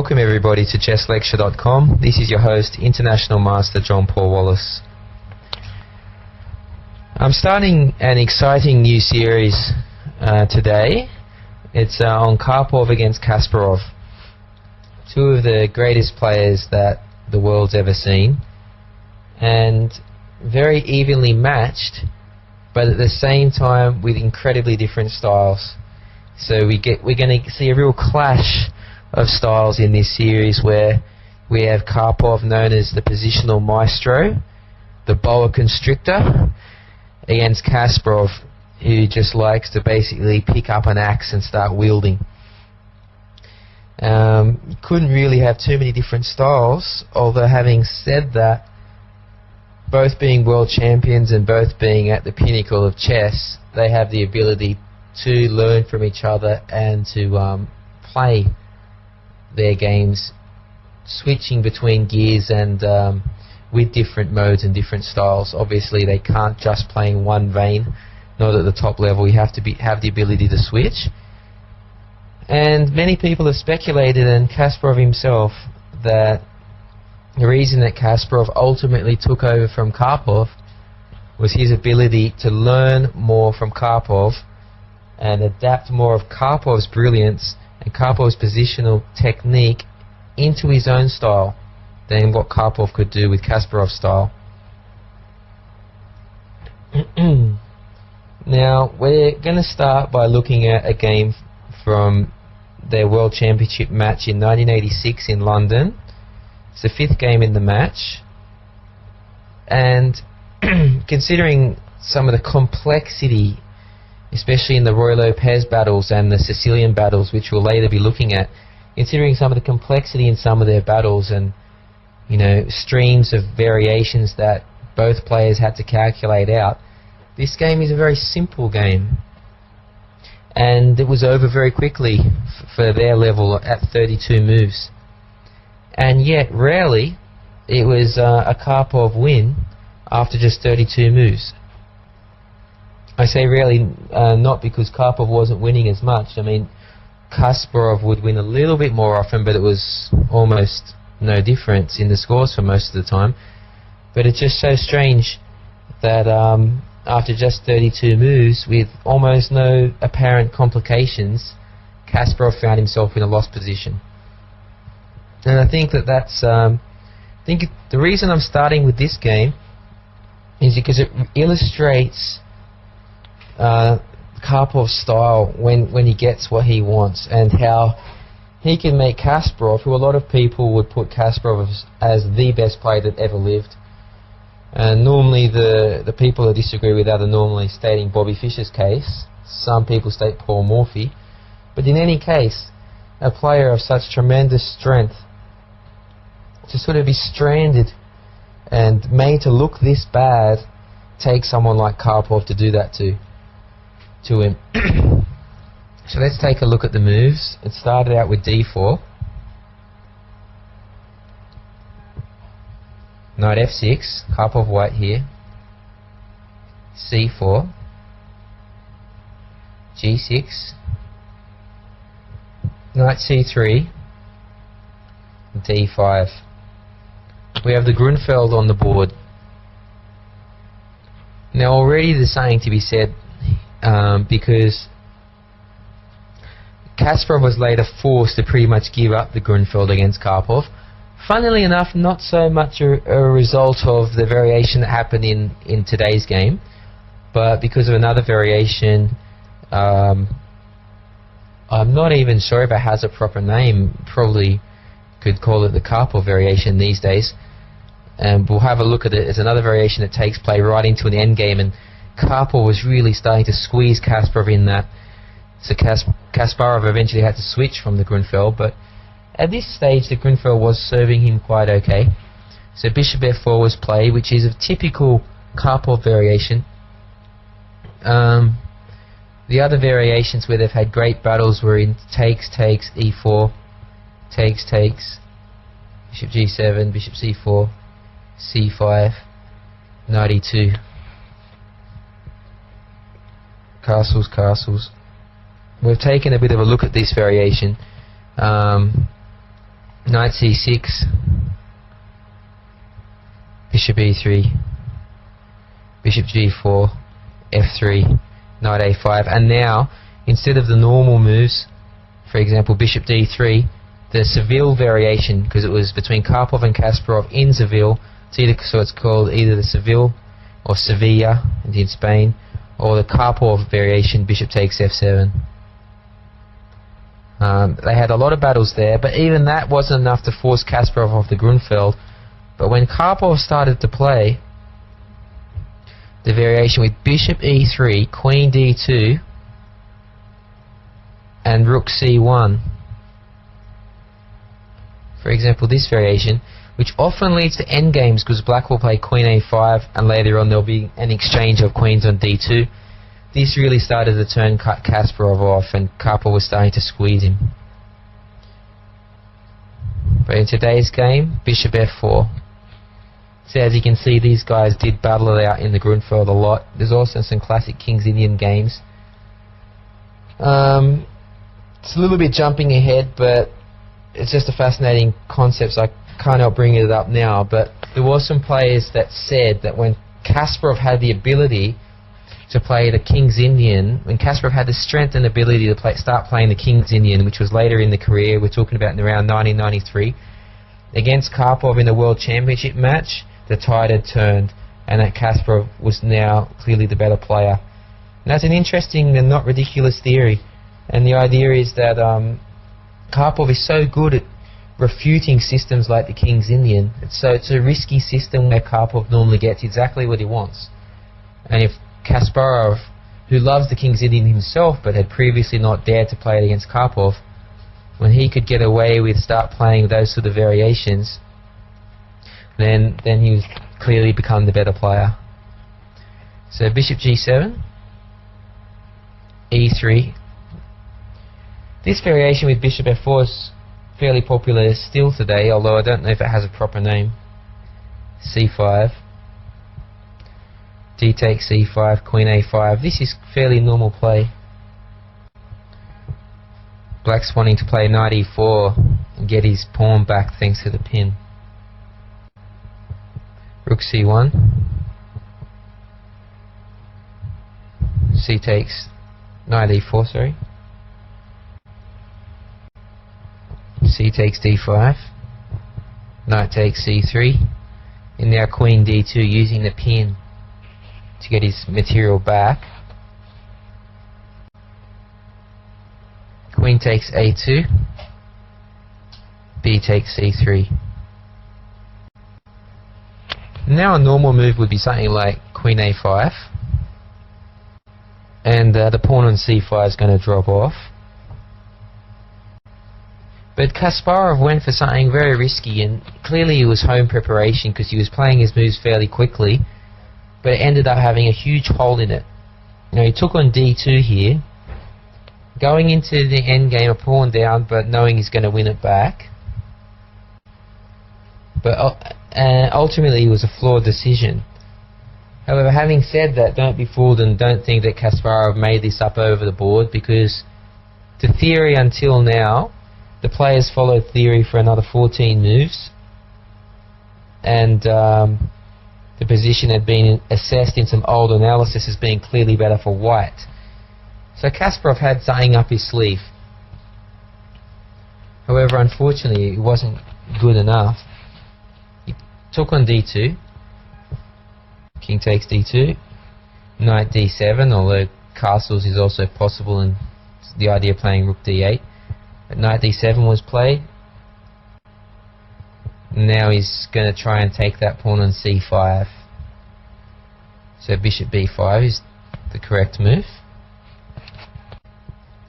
Welcome everybody to chesslecture.com. This is your host, International Master John Paul Wallace. I'm starting an exciting new series today. It's on Karpov against Kasparov, two of the greatest players that the world's ever seen, and very evenly matched, but at the same time with incredibly different styles. So we're going to see a real clash of styles in this series, where we have Karpov, known as the positional maestro, the boa constrictor, against Kasparov, who just likes to basically pick up an axe and start wielding. You couldn't really have too many different styles, although having said that, both being world champions and both being at the pinnacle of chess, they have the ability to learn from each other and to play their games, switching between gears and with different modes and different styles. Obviously they can't just play in one vein, not at the top level. You have to have the ability to switch. And many people have speculated, and Kasparov himself, that the reason that Kasparov ultimately took over from Karpov was his ability to learn more from Karpov and adapt more of Karpov's brilliance and Karpov's positional technique into his own style than what Karpov could do with Kasparov's style. Now, we're going to start by looking at a game from their World Championship match in 1986 in London. It's the fifth game in the match, and considering some of the complexity, especially in the Roy Lopez battles and the Sicilian battles, which we'll later be looking at, considering some of the complexity in some of their battles and, you know, streams of variations that both players had to calculate out, this game is a very simple game, and it was over very quickly for their level at 32 moves. And yet rarely it was a Karpov win after just 32 moves. I say rarely, not because Karpov wasn't winning as much. I mean, Kasparov would win a little bit more often, but it was almost no difference in the scores for most of the time. But it's just so strange that after just 32 moves, with almost no apparent complications, Kasparov found himself in a lost position. And I think that's the reason I'm starting with this game is because it illustrates Karpov's style when he gets what he wants, and how he can make Kasparov, who a lot of people would put Kasparov as the best player that ever lived. And normally the people that disagree with that are normally stating Bobby Fischer's case. Some people state Paul Morphy. But in any case, a player of such tremendous strength, to sort of be stranded and made to look this bad, takes someone like Karpov to do that to him. So let's take a look at the moves. It started out with d4, knight f6, Karpov white here, c4, g6, knight c3, d5. We have the Grunfeld on the board. Now already there's something to be said, because Kasparov was later forced to pretty much give up the Grunfeld against Karpov. Funnily enough, not so much a result of the variation that happened in today's game, but because of another variation. I'm not even sure if it has a proper name. Probably could call it the Karpov variation these days. And we'll have a look at it. It's another variation that takes play right into an endgame, and Karpov was really starting to squeeze Kasparov in that. So Kasparov eventually had to switch from the Grunfeld, but at this stage the Grunfeld was serving him quite okay. So bishop f4 was played, which is a typical Karpov variation. The other variations where they've had great battles were in takes, e4, takes, bishop g7, bishop c4, c5, knight e2, castles. We've taken a bit of a look at this variation. Knight c6, bishop e3, bishop g4, f3, knight a5, and now instead of the normal moves, for example bishop d3, the Seville variation, because it was between Karpov and Kasparov in Seville, so it's called either the Seville or Sevilla in Spain, or the Karpov variation, bishop takes f7. They had a lot of battles there, but even that wasn't enough to force Kasparov off the Grunfeld. But when Karpov started to play the variation with bishop e3, queen d2, and rook c1, for example this variation, which often leads to endgames because black will play queen a5 and later on there'll be an exchange of queens on d2. This really started to turn Kasparov off, and Karpov was starting to squeeze him. But in today's game, bishop f4. So as you can see, these guys did battle it out in the Grunfeld a lot. There's also some classic King's Indian games. It's a little bit jumping ahead, but it's just a fascinating concept, so I can't help bringing it up now. But there were some players that said that when Kasparov had the ability to play the King's Indian, when Kasparov had the strength and ability to start playing the King's Indian, which was later in the career, we're talking about in around 1993, against Karpov in the World Championship match, the tide had turned, and that Kasparov was now clearly the better player. And that's an interesting and not ridiculous theory. And the idea is that Karpov is so good at refuting systems like the King's Indian. It's a risky system where Karpov normally gets exactly what he wants. And if Kasparov, who loves the King's Indian himself but had previously not dared to play it against Karpov, when he could get away with start playing those sort of variations, then he was clearly become the better player. So bishop g7, e3. This variation with bishop f4 is fairly popular still today, although I don't know if it has a proper name. c5, d takes c5, queen a5. This is fairly normal play. Black's wanting to play knight e4 and get his pawn back thanks to the pin. Rook c1, c takes, knight e4, sorry. C takes d5, knight takes c3, and now queen d2 using the pin to get his material back. Queen takes a2, b takes c3. Now a normal move would be something like queen a5, and the pawn on c5 is going to drop off. But Kasparov went for something very risky, and clearly it was home preparation because he was playing his moves fairly quickly, but it ended up having a huge hole in it. You know, he took on d2 here, going into the endgame a pawn down, but knowing he's going to win it back. But ultimately it was a flawed decision. However, having said that, don't be fooled and don't think that Kasparov made this up over the board, because the theory until now, the players followed theory for another 14 moves, and the position had been assessed in some old analysis as being clearly better for white. So Kasparov had something up his sleeve. However, unfortunately, it wasn't good enough. He took on d2, king takes d2, knight d7, although castles is also possible, and the idea of playing rook d8. But knight d7 was played. Now he's going to try and take that pawn on c5. So bishop b5 is the correct move.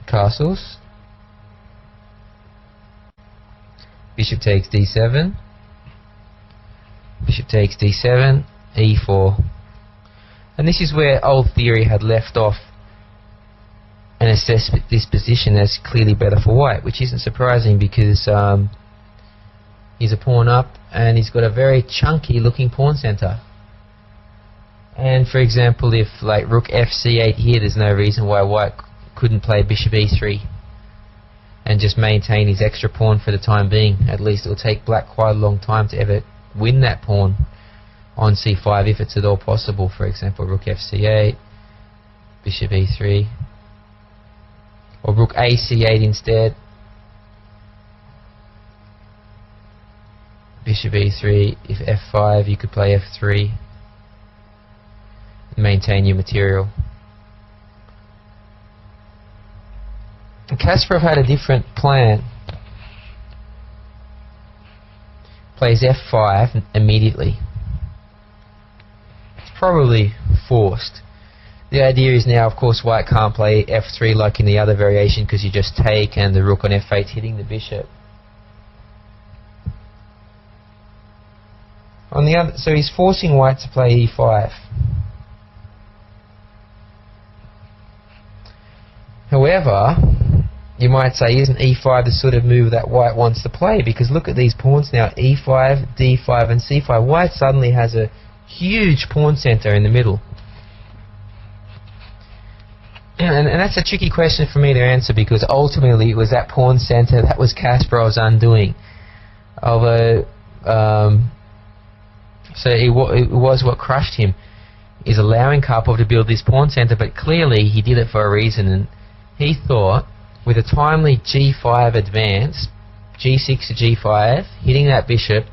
Castles. Bishop takes d7. Bishop takes d7, e4. And this is where old theory had left off and assessed this position as clearly better for white, which isn't surprising because he's a pawn up and he's got a very chunky looking pawn center. And for example, if like rook f c8 here, there's no reason why white couldn't play bishop e3. and just maintain his extra pawn for the time being. At least it will take black quite a long time to ever win that pawn on c5, if it's at all possible. For example, rook fc8, bishop e3, or rook ac8 instead, bishop e3. If f5, you could play f3 and maintain your material. Kasparov had a different plan. Plays f5 immediately. It's probably forced. The idea is now, of course, white can't play f3 like in the other variation, because you just take and the rook on f8 hitting the bishop. On the other, so he's forcing white to play e5. However, you might say, isn't e5 the sort of move that white wants to play? Because look at these pawns now, e5, d5 and c5. White suddenly has a huge pawn center in the middle. And that's a tricky question for me to answer, because ultimately it was that pawn center that was Kasparov's undoing. Although, so it was what crushed him, is allowing Karpov to build this pawn center, but clearly he did it for a reason, and he thought with a timely g5 advance, g6 to g5, hitting that bishop,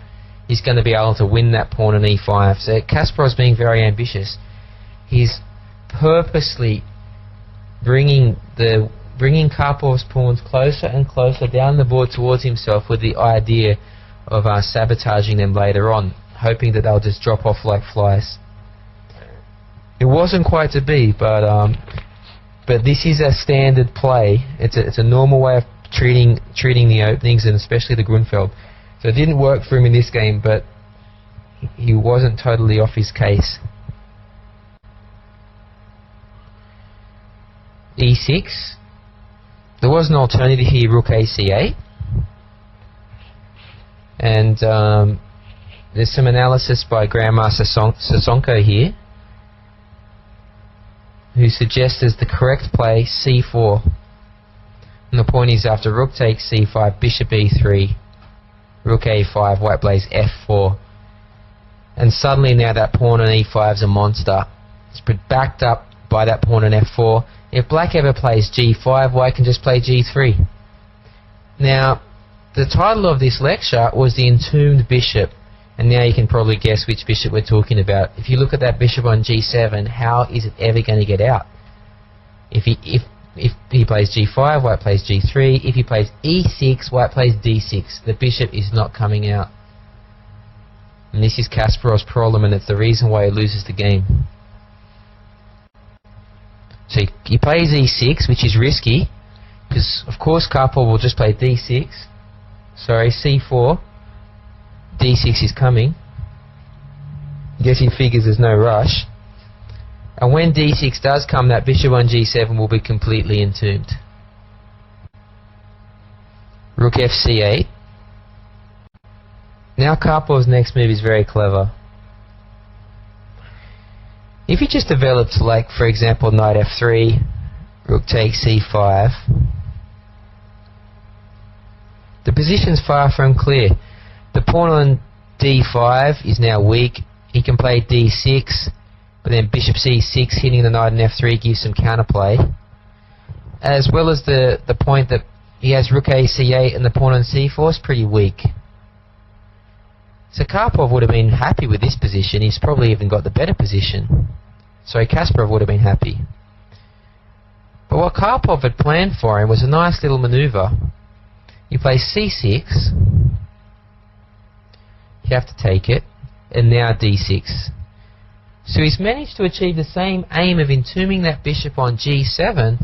he's going to be able to win that pawn on e5. So Kasparov's being very ambitious. He's purposely bringing Karpov's pawns closer and closer down the board towards himself, with the idea of sabotaging them later on, hoping that they'll just drop off like flies. It wasn't quite to be, but this is a standard play. It's a normal way of treating the openings, and especially the Grunfeld. So it didn't work for him in this game, but he wasn't totally off his case. e6. There was an alternative here, rook ac8, and there's some analysis by Grandmaster Sosonko here, who suggests as the correct play c4. And the point is, after rook takes c5, bishop e3, rook a5, white plays f4. And suddenly now that pawn on e5 is a monster. It's backed up by that pawn on f4. If black ever plays g5, white can just play g3. Now, the title of this lecture was the Entombed Bishop. And now you can probably guess which bishop we're talking about. If you look at that bishop on g7, how is it ever going to get out? If he plays g5, white plays g3. If he plays e6, white plays d6. The bishop is not coming out. And this is Kasparov's problem, and it's the reason why he loses the game. So he plays e6, which is risky, because of course Karpov will just play d6. Sorry, c4. d6 is coming. I guess he figures there's no rush. And when d6 does come, that bishop on g7 will be completely entombed. Rook fc8. Now Karpov's next move is very clever. If he just develops, like, for example, knight f3, rook takes c5, the position's far from clear. The pawn on d5 is now weak. He can play d6, but then bishop c6 hitting the knight on f3 gives some counterplay. As well as the point that he has rook ac8 and the pawn on c4 is pretty weak. So Karpov would have been happy with this position. He's probably even got the better position. So Kasparov would have been happy. But what Karpov had planned for him was a nice little maneuver. He plays c6. You have to take it, and now d6. So he's managed to achieve the same aim of entombing that bishop on g7,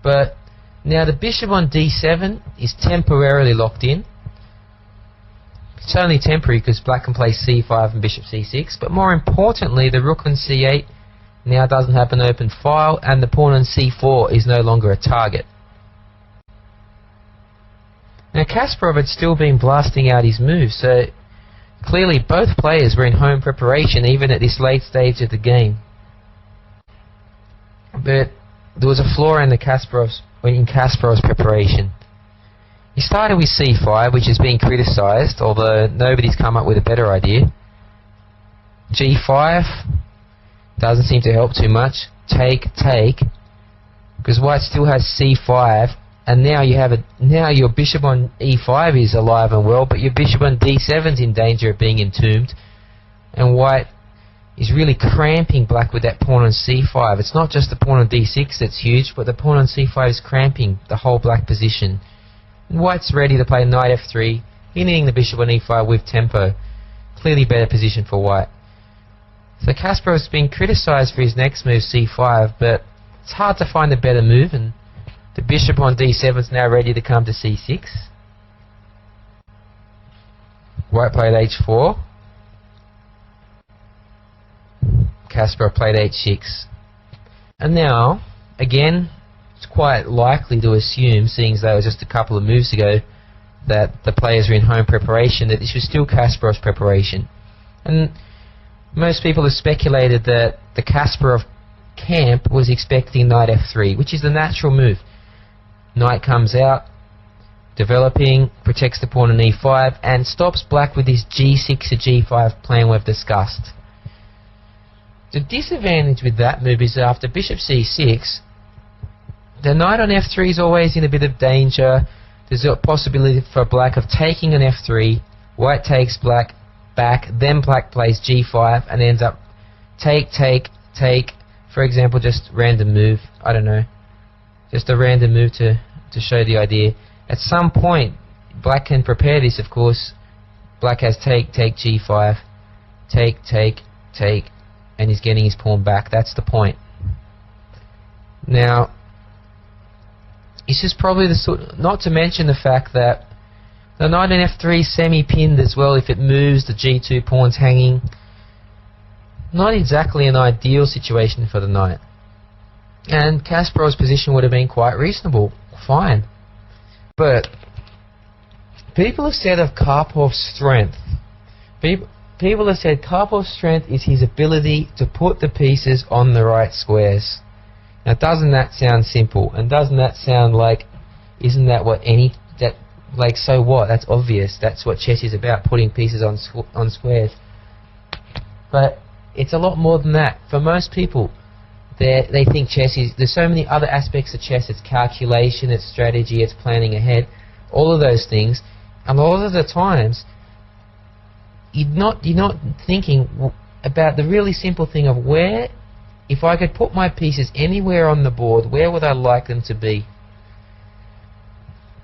but now the bishop on d7 is temporarily locked in. It's only temporary because black can play c5 and bishop c6, but more importantly, the rook on c8 now doesn't have an open file, and the pawn on c4 is no longer a target. Now Kasparov had still been blasting out his moves, so clearly both players were in home preparation even at this late stage of the game. But there was a flaw in Kasparov's preparation. He started with c5, which is being criticised, although nobody's come up with a better idea. g5 doesn't seem to help too much. Take, because white still has c5, and now your bishop on e5 is alive and well, but your bishop on d7 is in danger of being entombed, and white is really cramping black with that pawn on c5. It's not just the pawn on d6 that's huge, but the pawn on c5 is cramping the whole black position. And white's ready to play knight f3, hitting the bishop on e5 with tempo. Clearly better position for white. So Kasparov's been criticised for his next move, c5, but it's hard to find a better move, and the bishop on d7 is now ready to come to c6. White played h4. Kasparov played h6. And now, again, it's quite likely to assume, seeing as though it was just a couple of moves ago, that the players are in home preparation, that this was still Kasparov's preparation. And most people have speculated that the Kasparov camp was expecting knight f3, which is the natural move. Knight comes out, developing, protects the pawn on e5, and stops black with this g6 to g5 plan we've discussed. The disadvantage with that move is that after bishop c6, the knight on f3 is always in a bit of danger. There's a possibility for black of taking an f3, white takes black back, then black plays g5 and ends up take, for example, just random move, I don't know, just a random move to show the idea. At some point, black can prepare this, of course. Black has take, g5, take, and he's getting his pawn back. That's the point. Now, it's just probably the sort, not to mention the fact that the knight on f3 is semi-pinned as well. If it moves, the g2 pawn's hanging. Not exactly an ideal situation for the knight. And Kasparov's position would have been quite reasonable, fine. But people have said of Karpov's strength, people have said Karpov's strength is his ability to put the pieces on the right squares. Now, doesn't that sound simple? And doesn't that sound like, isn't that what like, so what? That's obvious. That's what chess is about, putting pieces on squares. But it's a lot more than that. For most people, they think chess is, there's so many other aspects of chess. It's calculation, it's strategy, it's planning ahead, all of those things. And a lot of the times, you're not thinking about the really simple thing of where, if I could put my pieces anywhere on the board, where would I like them to be?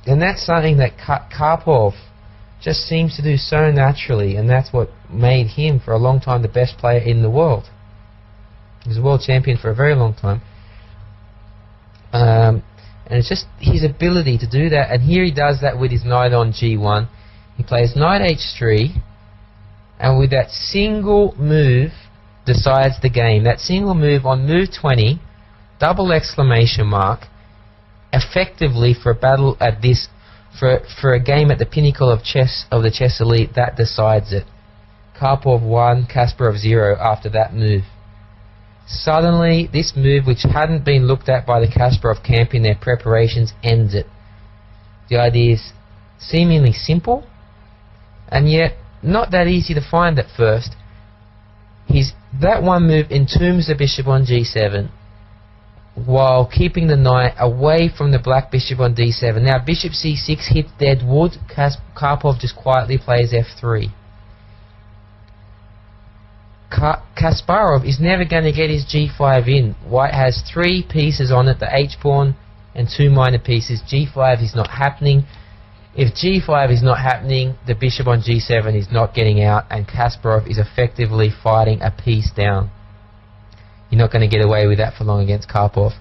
And that's something that Karpov just seems to do so naturally, and that's what made him, for a long time, the best player in the world. He was a world champion for a very long time. And it's just his ability to do that, and here he does that with his knight on g1. He plays knight h3, and with that single move, decides the game. That single move on move 20, double exclamation mark, effectively for a battle at this, for a game at the pinnacle of chess, of the chess elite, that decides it. Karpov 1, Kasparov 0 after that move. Suddenly, this move, which hadn't been looked at by the Kasparov camp in their preparations, ends it. The idea is seemingly simple, and yet not that easy to find at first. That one move entombs the bishop on g7 while keeping the knight away from the black bishop on d7. Now bishop c6 hits dead wood. Karpov just quietly plays f3. Kasparov is never going to get his g5 in. White has 3 pieces on it, the h-pawn and 2 minor pieces. g5 is not happening. If g5 is not happening, the bishop on g7 is not getting out, and Kasparov is effectively fighting a piece down. You're not going to get away with that for long against Karpov.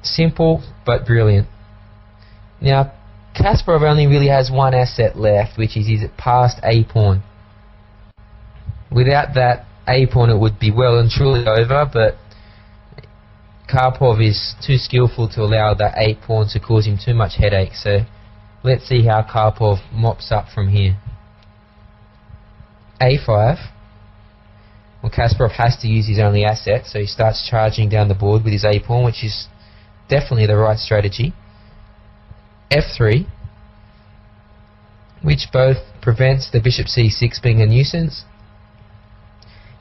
Simple, but brilliant. Now, Kasparov only really has one asset left, which is his passed a-pawn. Without that a-pawn, it would be well and truly over, but Karpov is too skillful to allow that a-pawn to cause him too much headache. So let's see how Karpov mops up from here. a5. Well, Kasparov has to use his only asset, so he starts charging down the board with his a-pawn, which is definitely the right strategy. f3, which both prevents the bishop c6 being a nuisance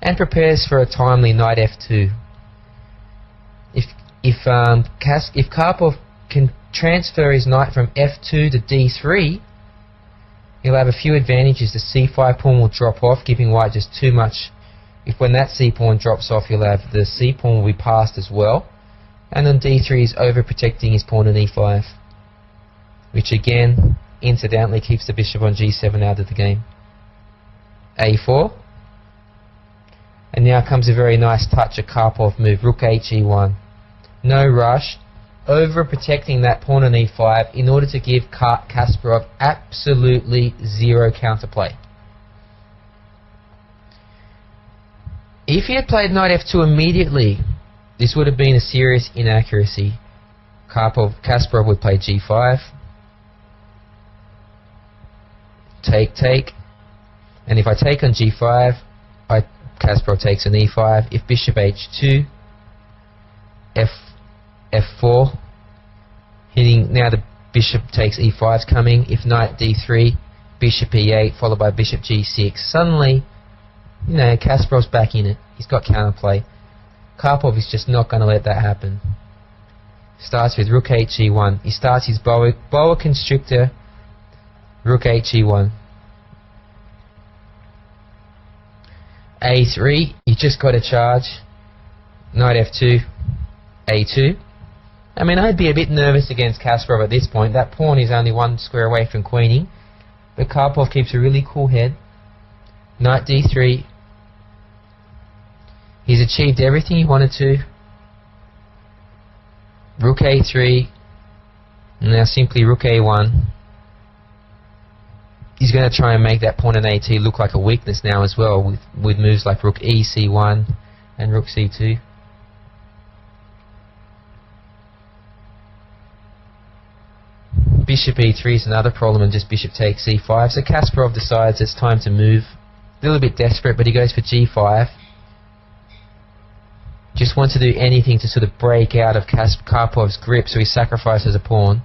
and prepares for a timely knight f2. If Karpov can transfer his knight from f2 to d3, he'll have a few advantages. The c5 pawn will drop off, giving white just too much. When that c pawn drops off, he'll have the c pawn will be passed as well. And on d3 he's overprotecting his pawn on e5, which again, incidentally, keeps the bishop on g7 out of the game. a4. And now comes a very nice touch, a Karpov move, rook h e1. No rush, overprotecting that pawn on e5 in order to give Kasparov absolutely zero counterplay. If he had played knight f2 immediately, this would have been a serious inaccuracy. Kasparov would play g5, take, and if I take on g5, Kasparov takes on e5. If bishop h2, f4, hitting, now the bishop takes e5 is coming. If knight d3, bishop e8 followed by bishop g6. Suddenly, Kasparov's back in it. He's got counterplay. Karpov is just not going to let that happen. Starts with rook h e1. He starts his boa constrictor, rook h e1. a3, you just got to charge. Knight f2, a2. I mean, I'd be a bit nervous against Kasparov at this point. That pawn is only one square away from queening, but Karpov keeps a really cool head. Knight d3. He's achieved everything he wanted to. Rook a3. And now simply rook a1. He's going to try and make that pawn in at look like a weakness now as well, with moves like rook e c1 and rook c2. Bishop e3 is another problem, and just bishop takes c5. So Kasparov decides it's time to move. A little bit desperate, but he goes for g5. Just wants to do anything to sort of break out of Karpov's grip, so he sacrifices a pawn.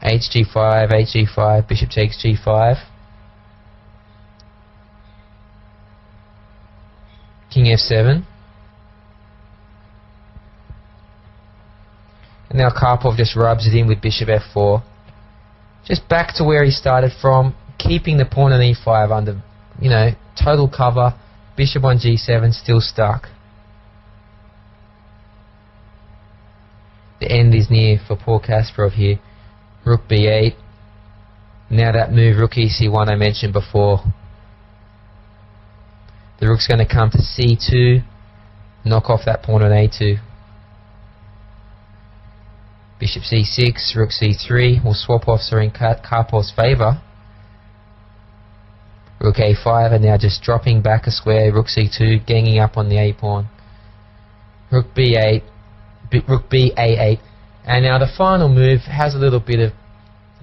hg5, bishop takes g5. King f7. And now Karpov just rubs it in with bishop f4. Just back to where he started from, keeping the pawn on e5 under, total cover. Bishop on g7, still stuck. The end is near for poor Kasparov here. Rook b8. Now that move, rook ec1, I mentioned before. The rook's going to come to c2, knock off that pawn on a2. Bishop c6, rook c3 will swap off, so in Karpov's favour. Rook a5, and now just dropping back a square. Rook c2, ganging up on the a pawn. Rook b8, rook ba8, and now the final move has a little bit of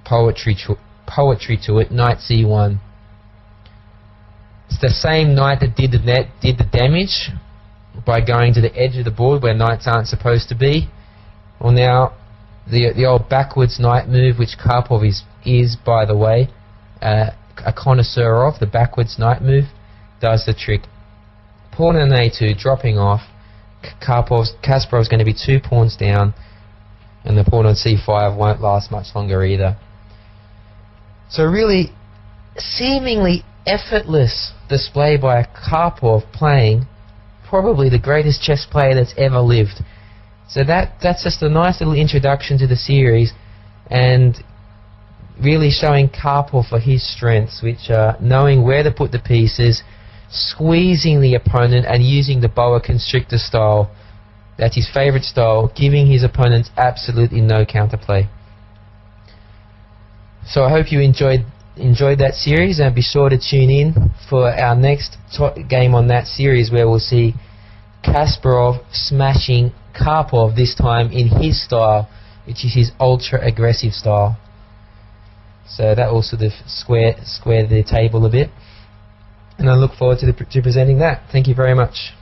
poetry to it. Knight c1. It's the same knight that did the damage by going to the edge of the board where knights aren't supposed to be. Well, now the old backwards knight move, which Karpov is by the way a connoisseur of, the backwards knight move, does the trick. Pawn on a2 dropping off. Kasparov's going to be 2 pawns down, and the pawn on c5 won't last much longer either. So really, seemingly effortless display by Karpov, playing probably the greatest chess player that's ever lived. So that's just a nice little introduction to the series, and really showing Karpov for his strengths, which are knowing where to put the pieces, squeezing the opponent, and using the boa constrictor style. That's his favourite style, giving his opponents absolutely no counterplay. So I hope you enjoyed that series, and be sure to tune in for our next game on that series, where we'll see Kasparov smashing Karpov, this time in his style, which is his ultra aggressive style. So that will sort of square the table a bit, and I look forward to presenting that. Thank you very much.